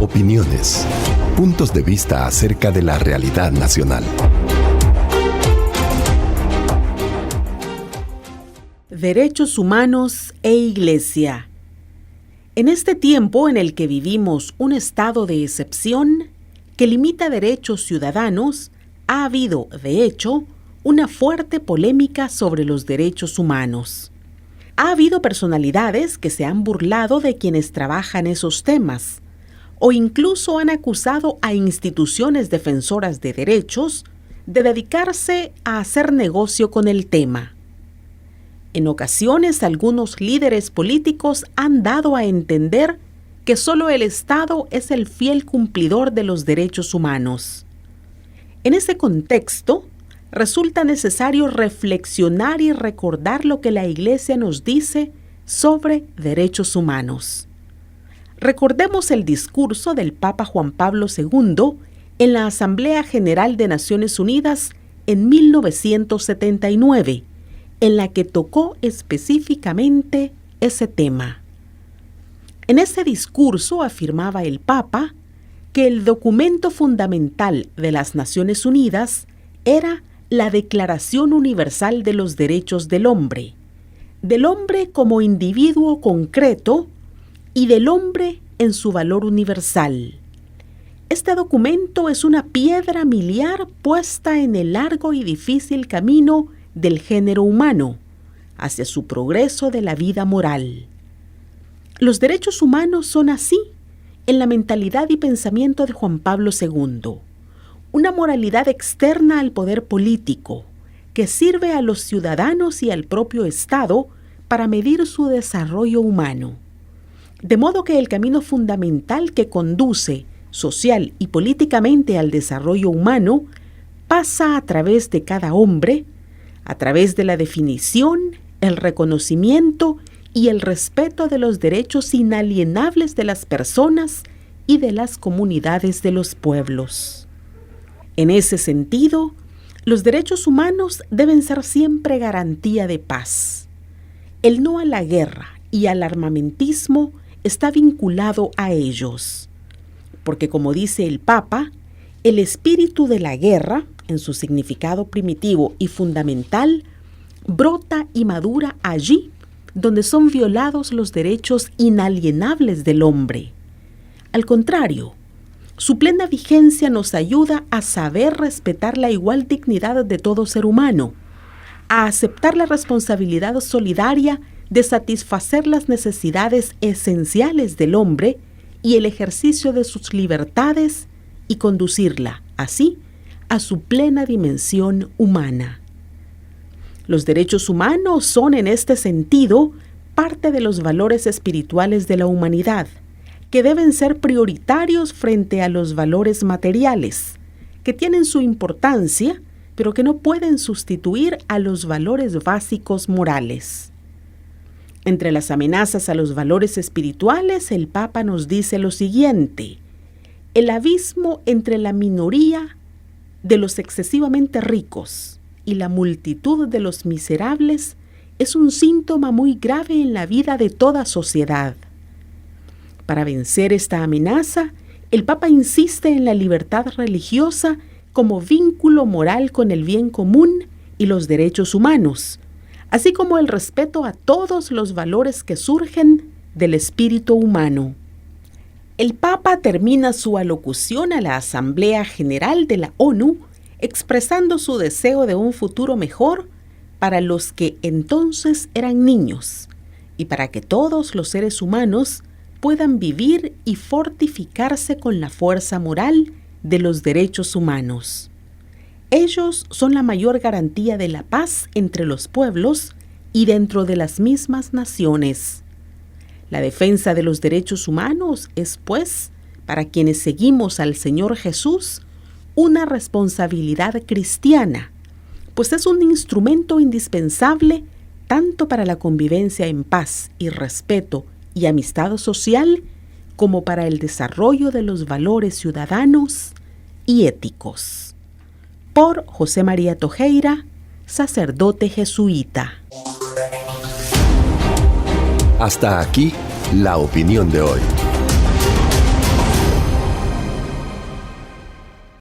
opiniones, puntos de vista acerca de la realidad nacional. Derechos humanos e Iglesia. En este tiempo en el que vivimos un estado de excepción que limita derechos ciudadanos, ha habido, de hecho, una fuerte polémica sobre los derechos humanos. Ha habido personalidades que se han burlado de quienes trabajan esos temas, o incluso han acusado a instituciones defensoras de derechos de dedicarse a hacer negocio con el tema. En ocasiones, algunos líderes políticos han dado a entender que solo el Estado es el fiel cumplidor de los derechos humanos. En ese contexto, resulta necesario reflexionar y recordar lo que la Iglesia nos dice sobre derechos humanos. Recordemos el discurso del Papa Juan Pablo II en la Asamblea General de Naciones Unidas en 1979, en la que tocó específicamente ese tema. En ese discurso afirmaba el Papa que el documento fundamental de las Naciones Unidas era la Declaración Universal de los Derechos del hombre como individuo concreto y del hombre en su valor universal. Este documento es una piedra miliar puesta en el largo y difícil camino del género humano hacia su progreso de la vida moral. Los derechos humanos son así en la mentalidad y pensamiento de Juan Pablo II. Una moralidad externa al poder político, que sirve a los ciudadanos y al propio Estado para medir su desarrollo humano. De modo que el camino fundamental que conduce social y políticamente al desarrollo humano pasa a través de cada hombre, a través de la definición, el reconocimiento y el respeto de los derechos inalienables de las personas y de las comunidades de los pueblos. En ese sentido, los derechos humanos deben ser siempre garantía de paz. El no a la guerra y al armamentismo está vinculado a ellos, porque como dice el Papa, el espíritu de la guerra, en su significado primitivo y fundamental, brota y madura allí donde son violados los derechos inalienables del hombre. Al contrario, su plena vigencia nos ayuda a saber respetar la igual dignidad de todo ser humano, a aceptar la responsabilidad solidaria de satisfacer las necesidades esenciales del hombre y el ejercicio de sus libertades y conducirla, así, a su plena dimensión humana. Los derechos humanos son, en este sentido, parte de los valores espirituales de la humanidad, que deben ser prioritarios frente a los valores materiales, que tienen su importancia, pero que no pueden sustituir a los valores básicos morales. Entre las amenazas a los valores espirituales, el Papa nos dice lo siguiente: el abismo entre la minoría de los excesivamente ricos y la multitud de los miserables es un síntoma muy grave en la vida de toda sociedad. Para vencer esta amenaza, el Papa insiste en la libertad religiosa como vínculo moral con el bien común y los derechos humanos, así como el respeto a todos los valores que surgen del espíritu humano. El Papa termina su alocución a la Asamblea General de la ONU expresando su deseo de un futuro mejor para los que entonces eran niños y para que todos los seres humanos puedan vivir y fortificarse con la fuerza moral de los derechos humanos. Ellos son la mayor garantía de la paz entre los pueblos y dentro de las mismas naciones. La defensa de los derechos humanos es, pues, para quienes seguimos al Señor Jesús, una responsabilidad cristiana, pues es un instrumento indispensable tanto para la convivencia en paz y respeto y amistad social, como para el desarrollo de los valores ciudadanos y éticos. Por José María Tojeira, sacerdote jesuita. Hasta aquí la opinión de hoy.